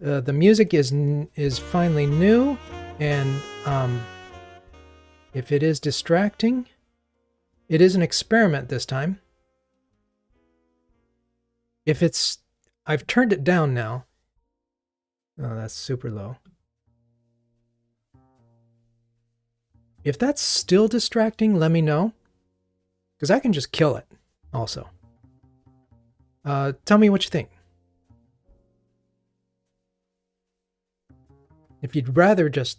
The music is finally new, and if it is distracting, it is an experiment this time. If it's, I've turned it down now. Oh, that's super low. If that's still distracting, let me know, because I can just kill it also. Tell me what you think. If you'd rather just...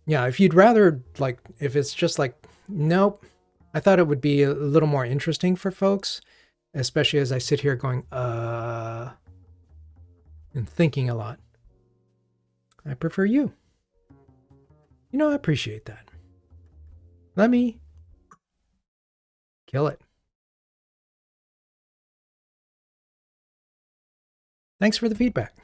Yeah, if you'd rather, like, if it's just like, nope, I thought it would be a little more interesting for folks, especially as I sit here going, and thinking a lot. I prefer you. You know, I appreciate that. Let me kill it. Thanks for the feedback.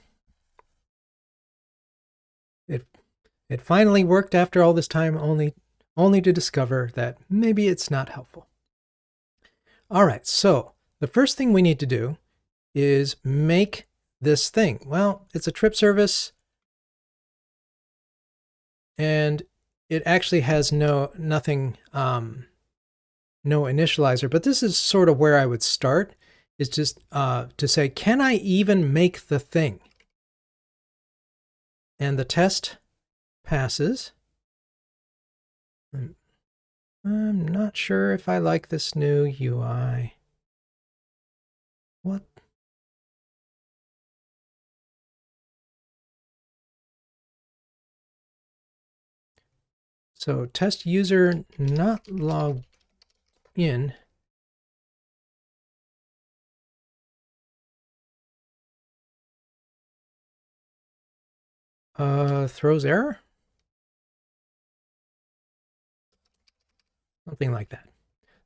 It finally worked after all this time, only to discover that maybe it's not helpful. All right, so the first thing we need to do is make this thing. Well, it's a trip service, and it actually has no initializer, but this is sort of where I would start, is just to say, can I even make the thing? And the test passes. I'm not sure if I like this new UI. What? So test user not logged in. Throws error? Something like that.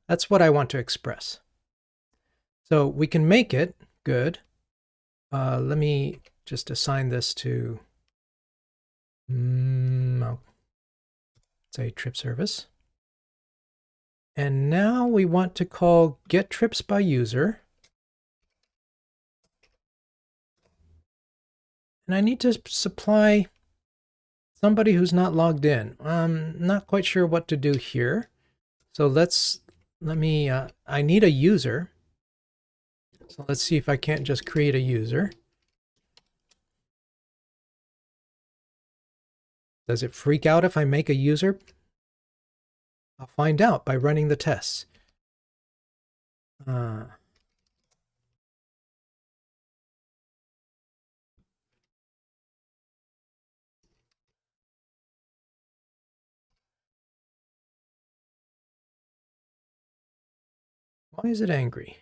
That's what I want to express. So we can make it good. Let me just assign this to, say, trip service. And now we want to call get trips by user. And I need to supply somebody who's not logged in. I'm not quite sure what to do here. So I need a user. So let's see if I can't just create a user. Does it freak out if I make a user? I'll find out by running the tests. Why is it angry?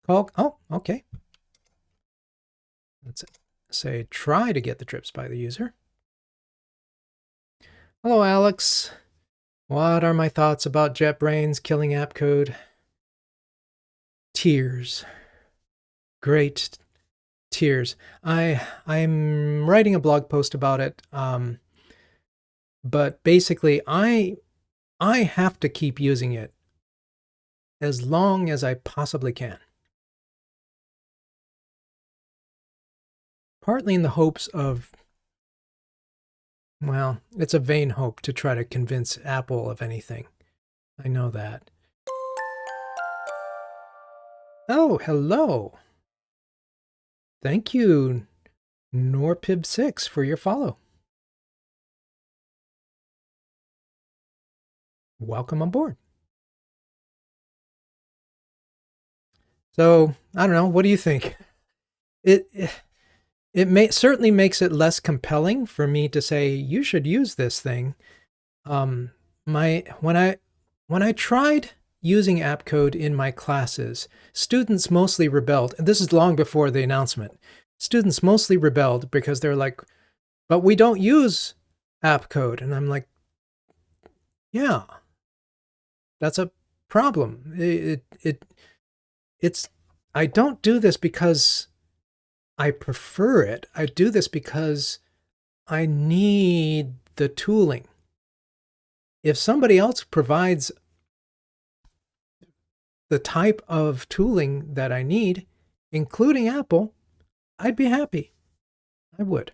Oh, okay. Let's say try to get the trips by the user. Hello, Alex. What are my thoughts about JetBrains killing AppCode? Tears. Great tears. I'm writing a blog post about it, but basically I have to keep using it as long as I possibly can. Partly in the hopes of, well, it's a vain hope to try to convince Apple of anything. I know that. Oh, hello. Thank you, Norpib6, for your follow. Welcome on board. So, I don't know, what do you think? It certainly makes it less compelling for me to say you should use this thing. When I tried using AppCode in my classes, students mostly rebelled. And this is long before the announcement. Students mostly rebelled because they're like, "But we don't use AppCode," and I'm like, "Yeah, that's a problem. It's I don't do this because I prefer it. I do this because I need the tooling. If somebody else provides the type of tooling that I need, including Apple, I'd be happy. I would.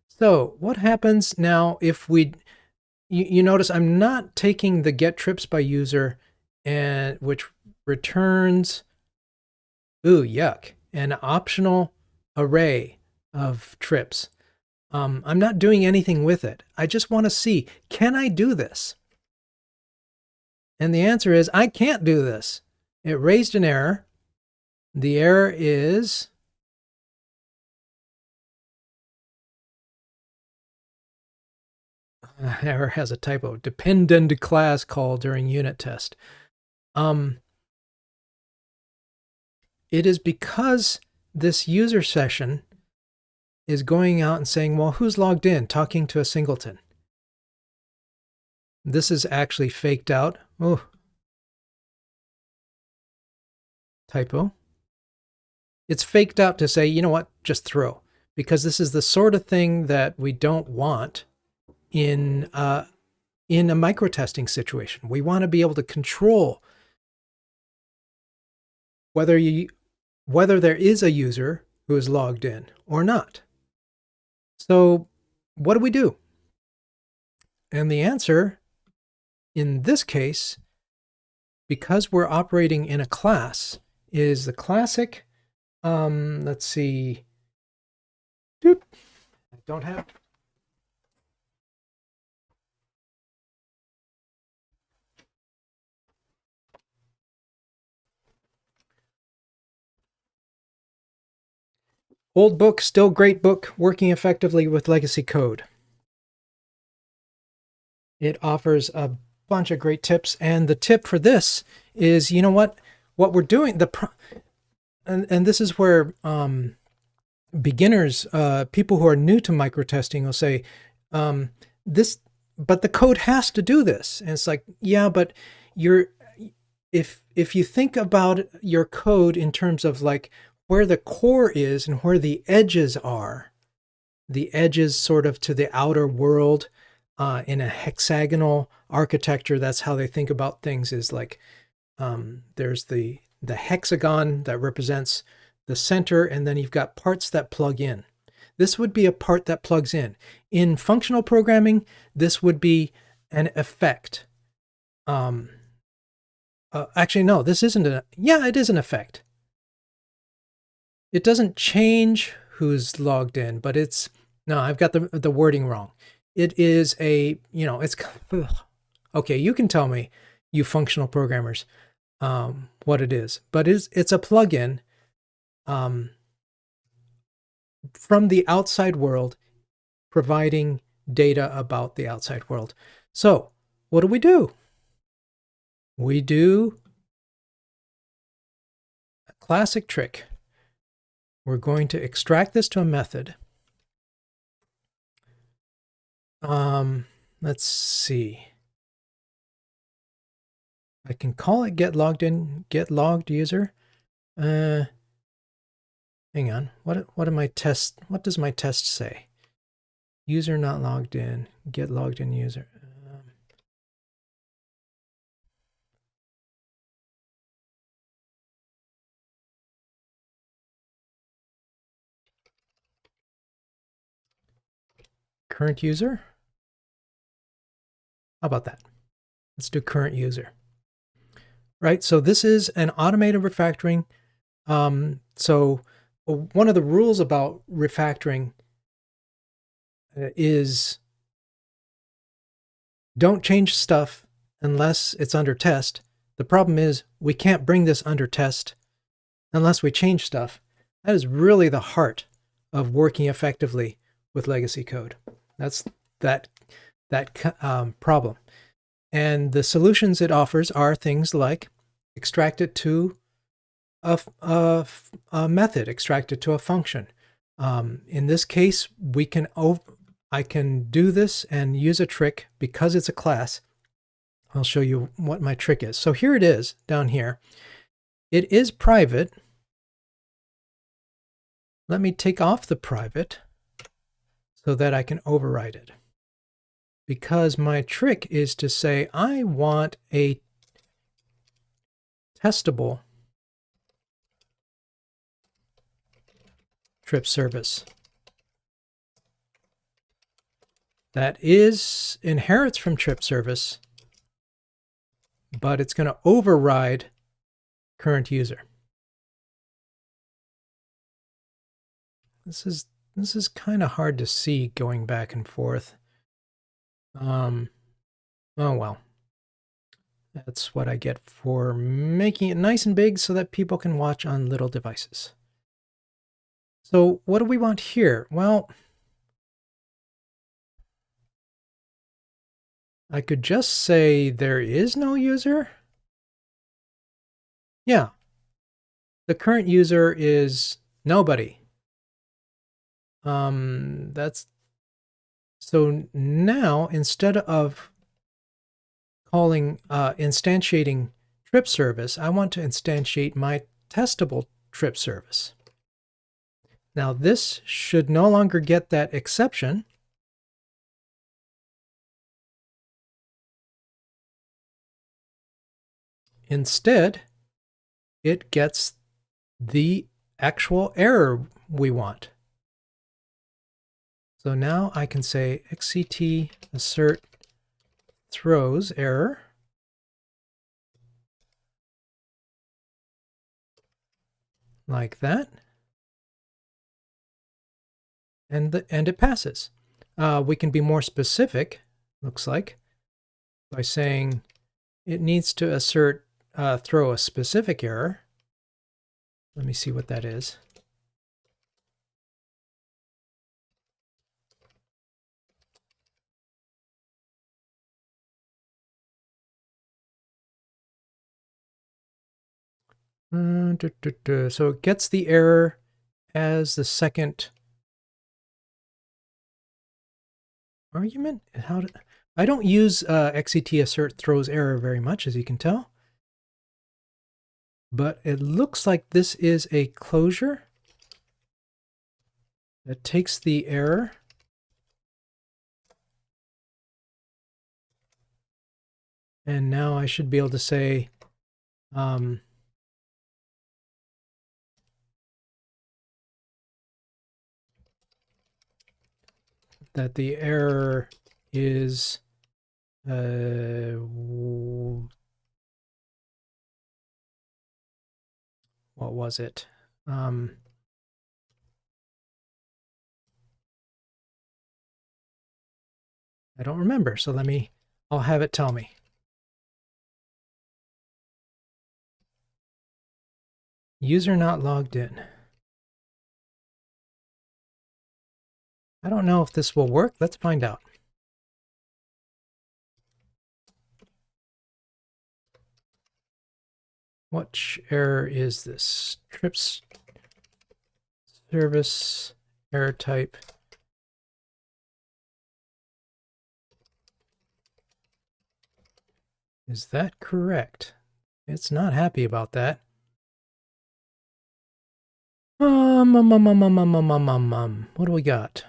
So what happens now if you notice I'm not taking the get trips by user, and which returns, ooh, yuck, an optional array of trips. I'm not doing anything with it. I just want to see, can I do this? And the answer is, I can't do this. It raised an error. The error is error has a typo. Dependent class call during unit test. It is because this user session is going out and saying, well, who's logged in? Talking to a singleton. This is actually faked out. Oh, typo. It's faked out to say, you know what, just throw. Because this is the sort of thing that we don't want in a microtesting situation. We want to be able to control whether there is a user who is logged in or not. So what do we do? And the answer in this case, because we're operating in a class, is the classic, let's see, doop, I don't have, old book, still great book, working effectively with legacy code. It offers a bunch of great tips, and the tip for this is, you know what we're doing, and this is where beginners, people who are new to microtesting will say, but the code has to do this. And it's like, yeah, but if you think about your code in terms of like where the core is and where the edges are, the edges sort of to the outer world, in a hexagonal architecture, that's how they think about things, is like there's the hexagon that represents the center, and then you've got parts that plug in. This would be a part that plugs in. In functional programming, this would be an effect. Actually, no, this isn't it is an effect. It doesn't change who's logged in, but no, I've got the wording wrong. It is it's, okay, you can tell me, you functional programmers, what it is, but it's a plugin from the outside world, providing data about the outside world. So what do? We do a classic trick. We're going to extract this to a method. Let's see. I can call it get logged logged user. Hang on. What does my test say? User not logged in, get logged in user. Current user. How about that? Let's do current user. Right, so this is an automated refactoring. So one of the rules about refactoring is don't change stuff unless it's under test. The problem is we can't bring this under test unless we change stuff. That is really the heart of working effectively with legacy code. That's that problem. And the solutions it offers are things like extract it to a method, extract it to a function. In this case, I can do this and use a trick because it's a class. I'll show you what my trick is. So here it is down here. It is private, let me take off the private so that I can override it. Because my trick is to say, I want a testable trip service that inherits from trip service, but it's going to override current user. This is kind of hard to see going back and forth. Oh well. That's what I get for making it nice and big so that people can watch on little devices. So what do we want here? Well, I could just say there is no user. Yeah. The current user is nobody. That's so now instead of calling instantiating trip service, I want to instantiate my testable trip service. Now this should no longer get that exception. Instead, it gets the actual error we want. So now I can say xct assert throws error. Like that. And it passes. We can be more specific, looks like, by saying it needs to assert throw a specific error. Let me see what that is. So it gets the error as the second argument. I don't use xct assert throws error very much, as you can tell. But it looks like this is a closure that takes the error and now I should be able to say that the error is what was it? I don't remember, so I'll have it tell me. User not logged in. I don't know if this will work. Let's find out. Which error is this? Trips service error type. Is that correct? It's not happy about that. What do we got?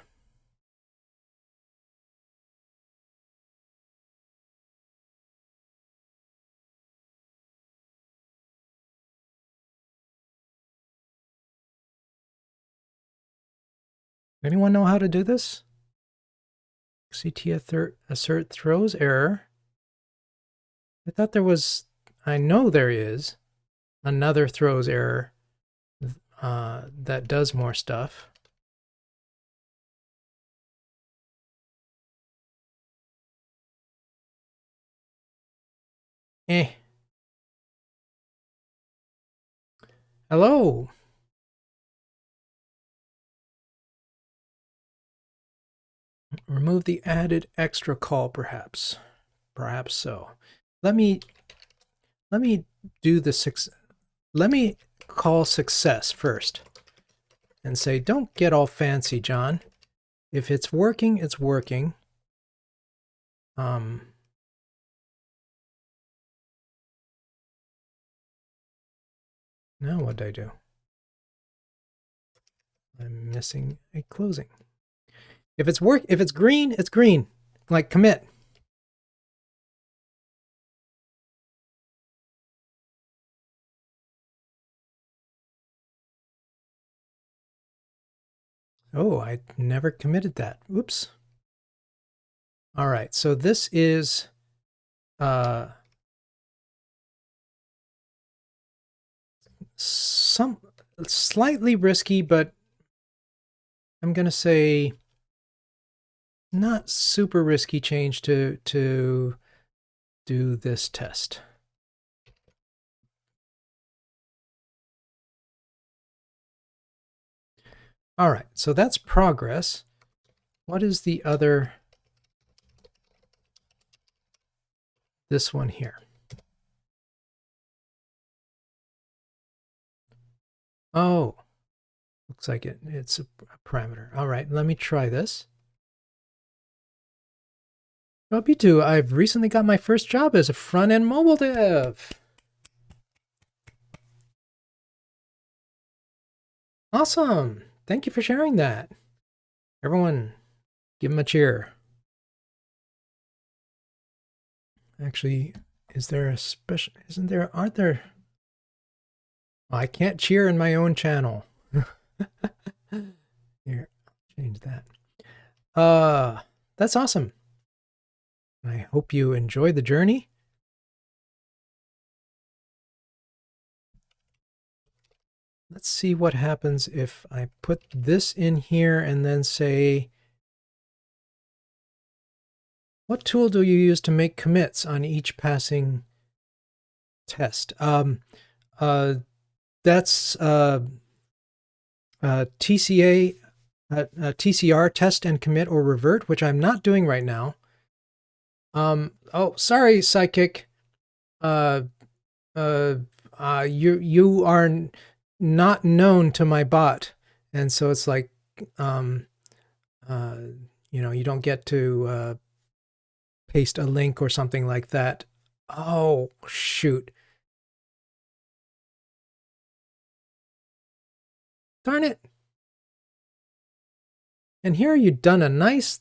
Anyone know how to do this? xct assert throws error. I thought there was, I know there is another throws error that does more stuff. Hello. Remove the added extra call, perhaps. Perhaps so. Let me do the let me call success first and say, don't get all fancy, John. If it's working, it's working. Now what did I do? I'm missing a closing. If it's green, it's green. Like commit. Oh, I never committed that. Oops. All right, so this is some slightly risky, but I'm gonna say not super risky change to do this test. All right, so that's progress. What is the other? This one here. Oh, looks like it's a parameter. All right, let me try this. Well, B2, I've recently got my first job as a front-end mobile dev. Awesome. Thank you for sharing that. Everyone, give him a cheer. Actually, is there a special, aren't there? Oh, I can't cheer in my own channel. Here, change that. That's awesome. I hope you enjoy the journey. Let's see what happens if I put this in here and then say, what tool do you use to make commits on each passing test? That's TCR, test and commit or revert, which I'm not doing right now. Oh, sorry, Psychic. You are not known to my bot, and so it's like, you know, you don't get to paste a link or something like that. Oh, shoot. Darn it. And here you've done a nice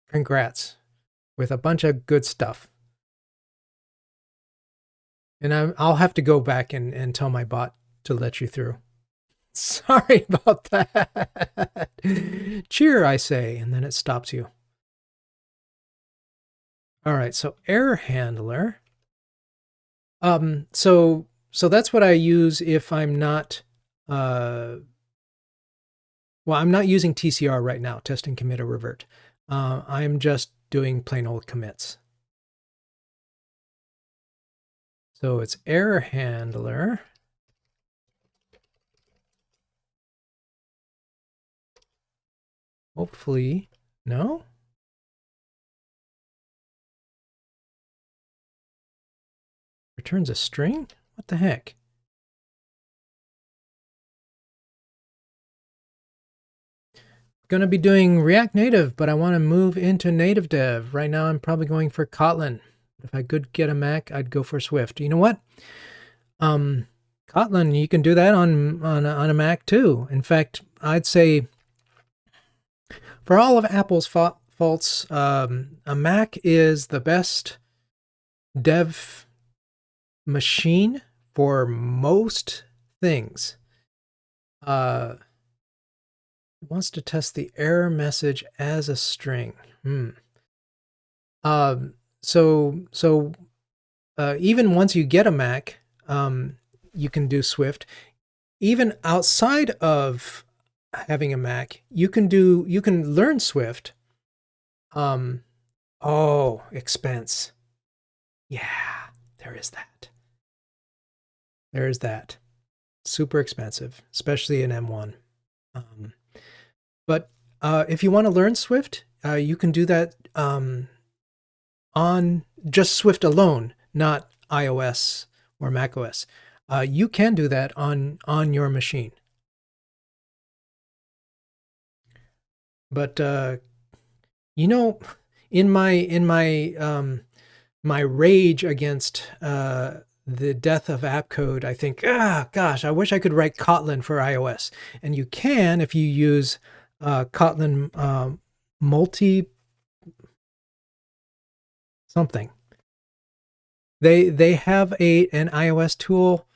congrats with a bunch of good stuff. And I'll have to go back and tell my bot to let you through. Sorry about that. Cheer, I say, and then it stops you. All right, so error handler. So that's what I use if I'm not, well, I'm not using TCR right now, test and commit or revert. I'm just doing plain old commits. So it's error handler. Hopefully, no? Returns a string? What the heck? Going to be doing React Native, but I want to move into native dev. Right now, I'm probably going for Kotlin. If I could get a Mac, I'd go for Swift. You know what? Kotlin, you can do that on a Mac too. In fact, I'd say for all of Apple's faults, a Mac is the best dev machine for most things. It wants to test the error message as a string. So even once you get a Mac, you can do Swift. Even outside of having a Mac, you can learn Swift. Oh, expense. Yeah, there is that. There is that. Super expensive, especially in M1. But if you want to learn Swift, you can do that on just Swift alone, not iOS or macOS. You can do that on your machine. But you know, in my my rage against the death of AppCode, I think, gosh, I wish I could write Kotlin for iOS. And you can if you use Kotlin multi something. They have an iOS tool.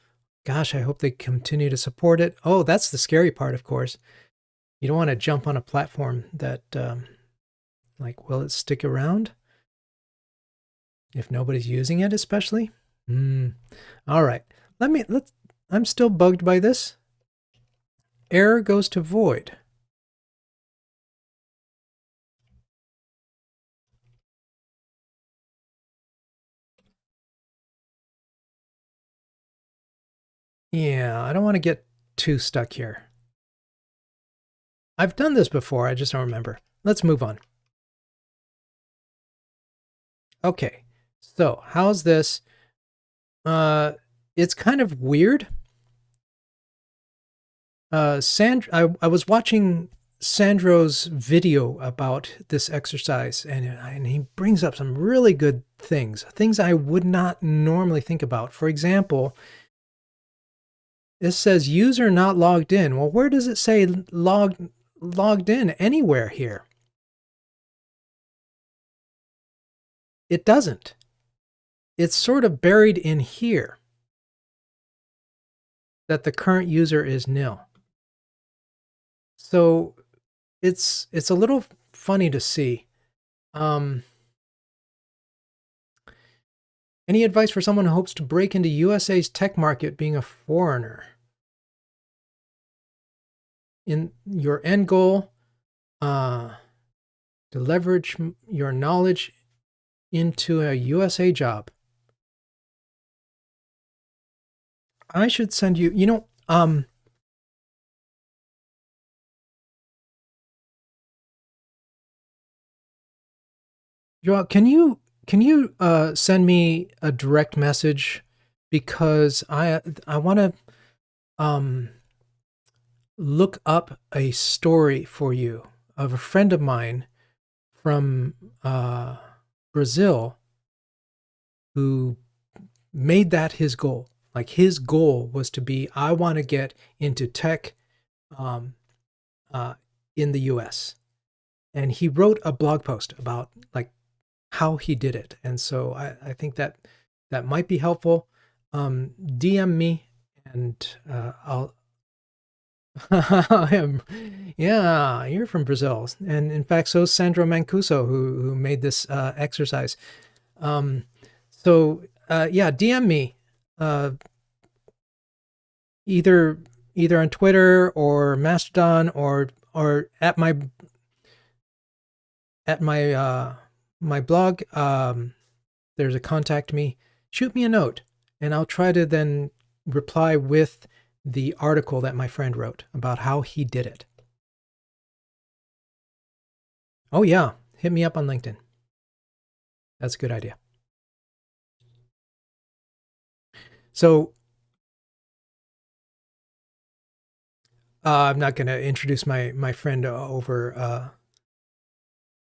Gosh, I hope they continue to support it. Oh, that's the scary part, of course. You don't want to jump on a platform that, like, will it stick around? If nobody's using it, especially? All right. I'm still bugged by this. Error goes to void. Yeah, I don't want to get too stuck here. I've done this before, I just don't remember. Let's move on. Okay, so how's this? It's kind of weird. Sandro, I was watching Sandro's video about this exercise, and he brings up some really good things I would not normally think about. For example, this says user not logged in. Well, where does it say logged in anywhere here? It doesn't. It's sort of buried in here that the current user is nil. So it's a little funny to see. Any advice for someone who hopes to break into USA's tech market being a foreigner? In your end goal, to leverage your knowledge into a USA job. I should send you, Joel, can you send me a direct message, because I want to look up a story for you of a friend of mine from Brazil who made that his goal. Like, his goal was to be, I want to get into tech in the US. And he wrote a blog post about like how he did it. And so I think that might be helpful. DM me and I'll yeah, you're from Brazil. And in fact, so is Sandro Mancuso, who made this exercise. So yeah, DM me either on Twitter or Mastodon or at my my blog. There's a contact me. Shoot me a note, and I'll try to then reply with the article that my friend wrote about how he did it. Oh yeah, hit me up on LinkedIn. That's a good idea. So I'm not going to introduce my friend over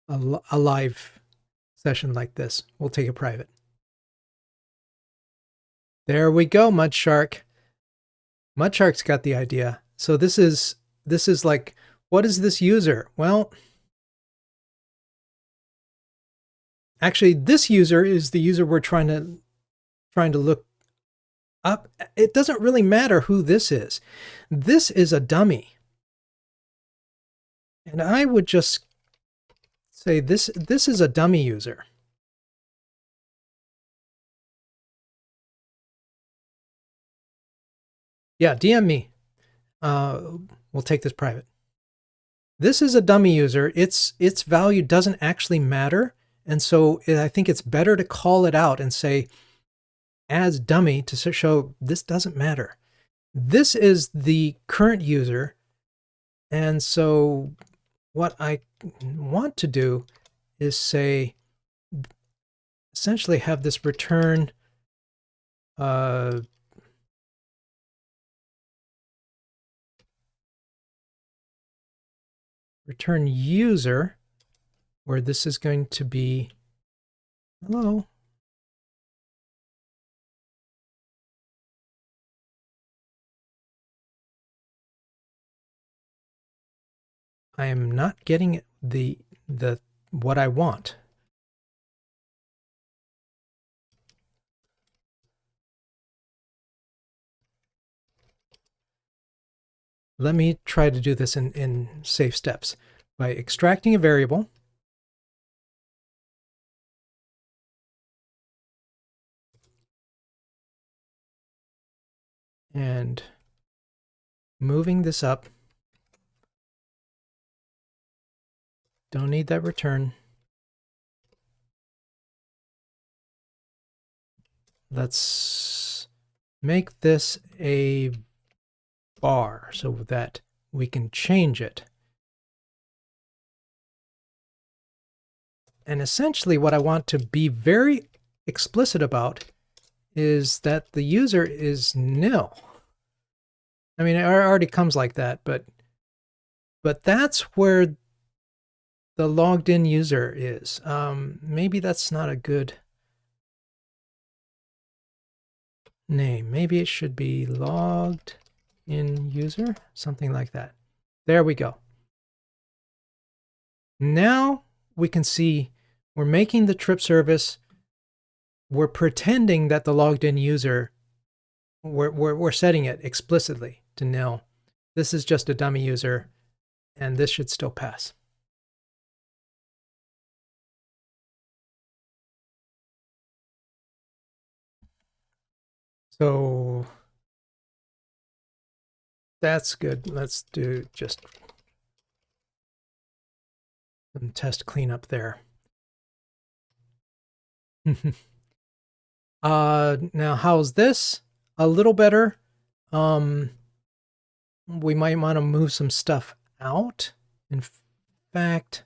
a live session like this. We'll take it private. There we go, Mudshark. Mudshark's got the idea. So this is like, what is this user? Well, actually, this user is the user we're trying to look up. It doesn't really matter who this is. This is a dummy. And I would just say this is a dummy user. Yeah, DM me. We'll take this private. This is a dummy user. Its value doesn't actually matter. And so I think it's better to call it out and say, as dummy, to show this doesn't matter. This is the current user. And so what I want to do is say, essentially have this return return user, where this is going to be hello. I am not getting the what I want. Let me try to do this in safe steps by extracting a variable. And moving this up. Don't need that return. Let's make this a bar so that we can change it. And essentially what I want to be very explicit about is that the user is nil. I mean, it already comes like that, but that's where the logged in user is. Maybe that's not a good name. Maybe it should be logged in user, something like that. There we go. Now we can see we're making the trip service. We're pretending that the logged in user, we're setting it explicitly to nil. This is just a dummy user, and this should still pass. So that's good. Let's do just some test cleanup there. Now how's this? A little better. We might want to move some stuff out. In fact,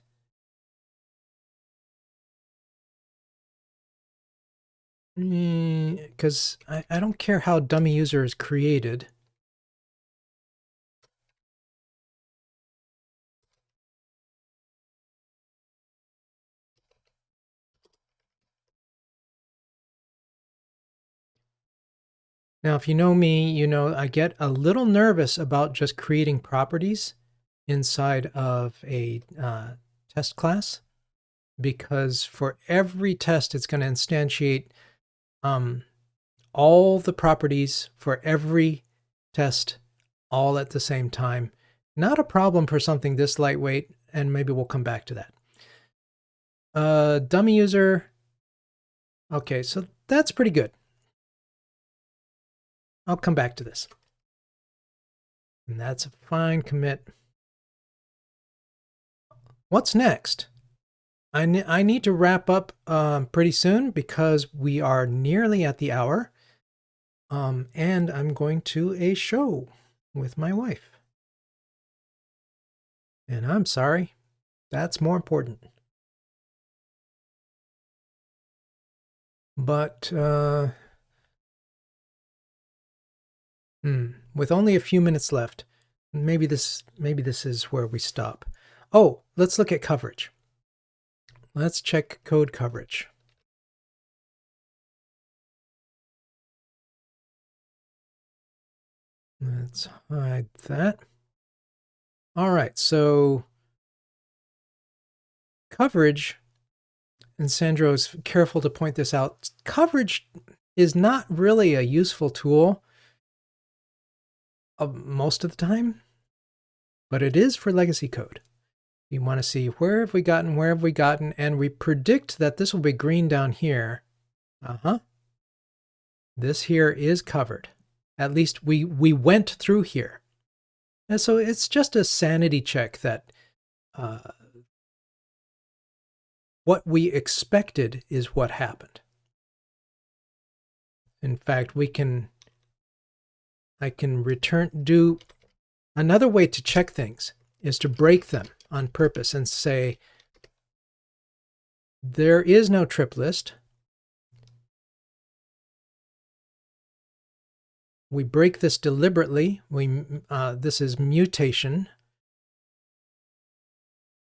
because I don't care how dummy user is created. Now, if you know me, you know I get a little nervous about just creating properties inside of a test class, because for every test, it's going to instantiate all the properties for every test all at the same time. Not a problem for something this lightweight, and maybe we'll come back to that. Dummy user. Okay, so that's pretty good. I'll come back to this. And that's a fine commit. What's next? I need to wrap up pretty soon because we are nearly at the hour. And I'm going to a show with my wife. And I'm sorry, that's more important. But with only a few minutes left, maybe this is where we stop. Oh, let's look at coverage. Let's check code coverage. Let's hide that. All right, so coverage, and Sandro is careful to point this out, coverage is not really a useful tool most of the time, but it is for legacy code. You want to see where have we gotten, and we predict that this will be green down here. This here is covered. At least we went through here. And so it's just a sanity check that what we expected is what happened. In fact, I can do another way to check things is to break them on purpose and say, there is no trip list. We break this deliberately. This is mutation.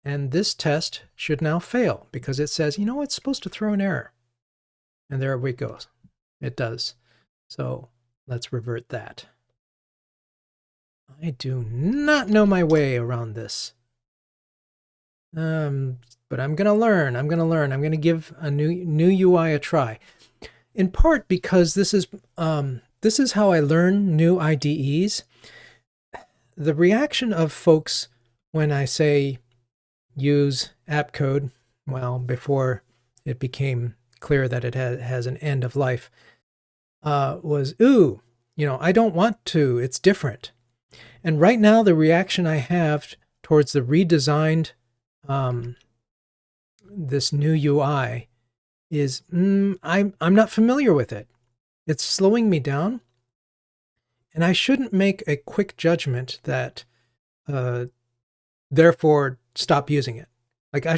And this test should now fail because it says, you know, it's supposed to throw an error. And there we go. It does. So let's revert that. I do not know my way around this. But I'm gonna learn. I'm gonna give a new UI a try. In part because this is how I learn new IDEs. The reaction of folks when I say use AppCode, well, before it became clear that it has an end of life, was, ooh, I don't want to, it's different. And right now, the reaction I have towards the redesigned, this new UI is, I'm not familiar with it. It's slowing me down. And I shouldn't make a quick judgment that, therefore, stop using it. Like I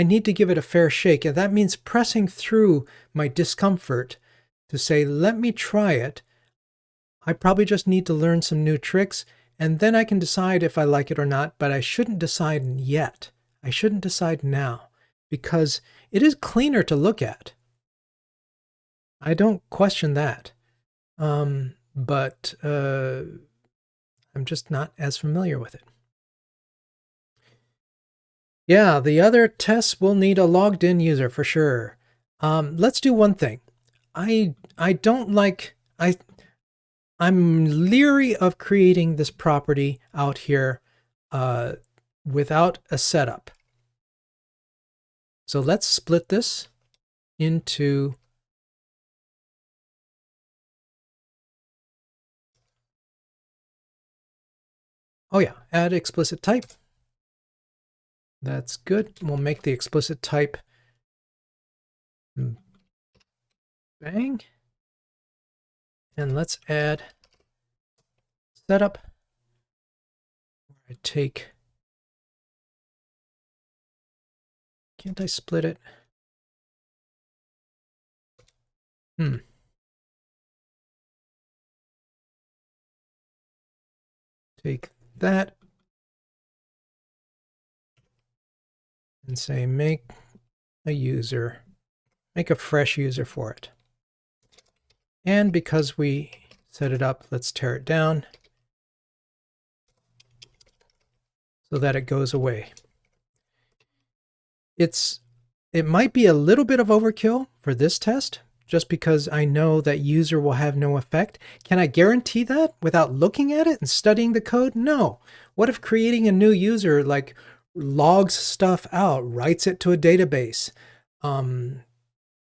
need to give it a fair shake. And that means pressing through my discomfort to say, let me try it. I probably just need to learn some new tricks, and then I can decide if I like it or not, but I shouldn't decide yet. I shouldn't decide now, because it is cleaner to look at. I don't question that. But I'm just not as familiar with it. Yeah, the other tests will need a logged in user for sure. Let's do one thing. I don't like, I'm leery of creating this property out here without a setup. So let's split this into add explicit type. That's good. We'll make the explicit type bang. And let's add setup. I take, can't I split it? Take that and say make a user, make a fresh user for it. And because we set it up, let's tear it down so that it goes away. It might be a little bit of overkill for this test, just because I know that user will have no effect. Can I guarantee that without looking at it and studying the code? No. What if creating a new user like logs stuff out, writes it to a database,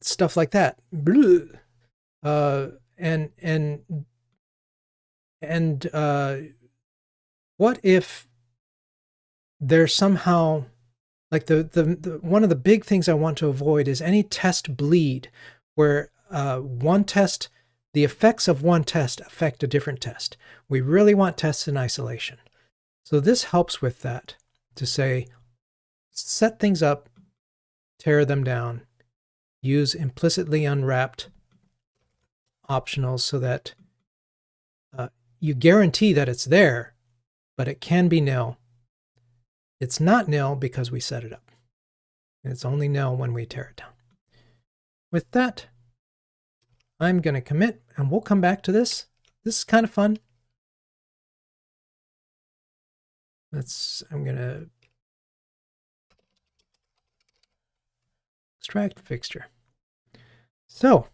stuff like that? What if there's somehow, like the one of the big things I want to avoid is any test bleed where one test, the effects of one test affect a different test. We really want tests in isolation. So this helps with that, to say, set things up, tear them down, use implicitly unwrapped optionals so that you guarantee that it's there, but it can be nil. It's not nil because we set it up. It's only nil when we tear it down. With that, I'm going to commit, and we'll come back to this. This is kind of fun. I'm going to extract fixture. So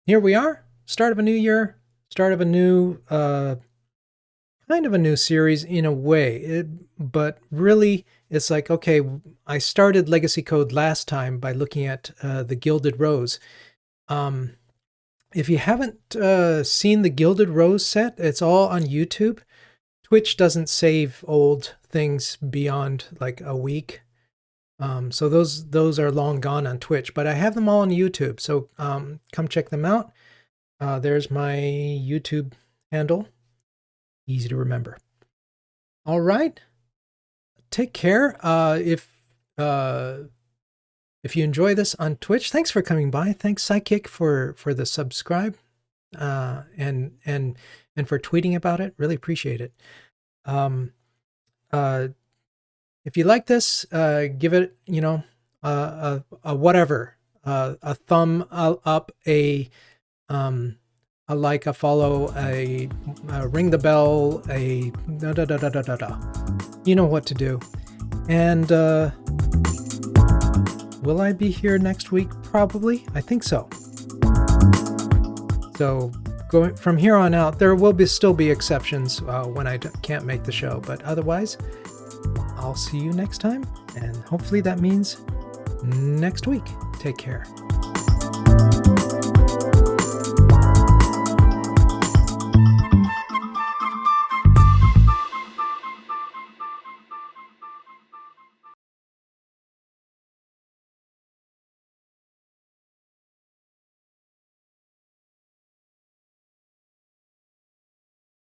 here we are, start of a new year, start of a new, kind of a new series in a way, but really it's like, okay, I started legacy code last time by looking at the Gilded Rose. If you haven't seen the Gilded Rose set, it's all on YouTube. Twitch doesn't save old things beyond like a week. So those are long gone on Twitch, but I have them all on YouTube. So come check them out. There's my YouTube handle. Easy to remember. All right. Take care. If you enjoy this on Twitch, thanks for coming by. Thanks Psychic for the subscribe and for tweeting about it. Really appreciate it. If you like this, give it, a whatever, a thumb up, a like, a follow, a ring the bell, a da da da da da da da. You know what to do. And will I be here next week? Probably. I think so. So going from here on out, there will still be exceptions when I can't make the show. But otherwise, I'll see you next time. And hopefully that means next week. Take care.